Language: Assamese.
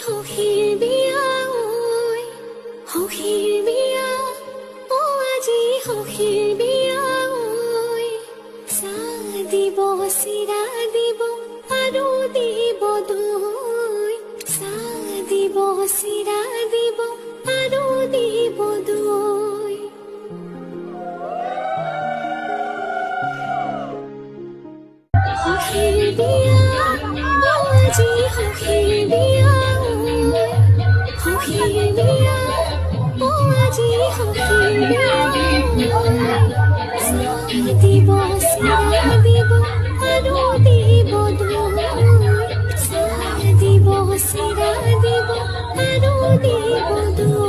সখীৰ বিয়া ঐ সখীৰ বিয়া আজি সখীৰ বিয়া ঐ চাহ দিব চিৰা দিব আৰু দিব দৈ চাহ দিব চিৰা দিব আৰু দিব দৈ সখীৰ বিয়া আজি সখীৰ বিয়া সখীৰ বিয়া আজি সখীৰ বিয়া চাহ দিব চিৰা দিব আৰু দিব দৈ চাহ দিব চিৰা দিব আৰু দিব দৈ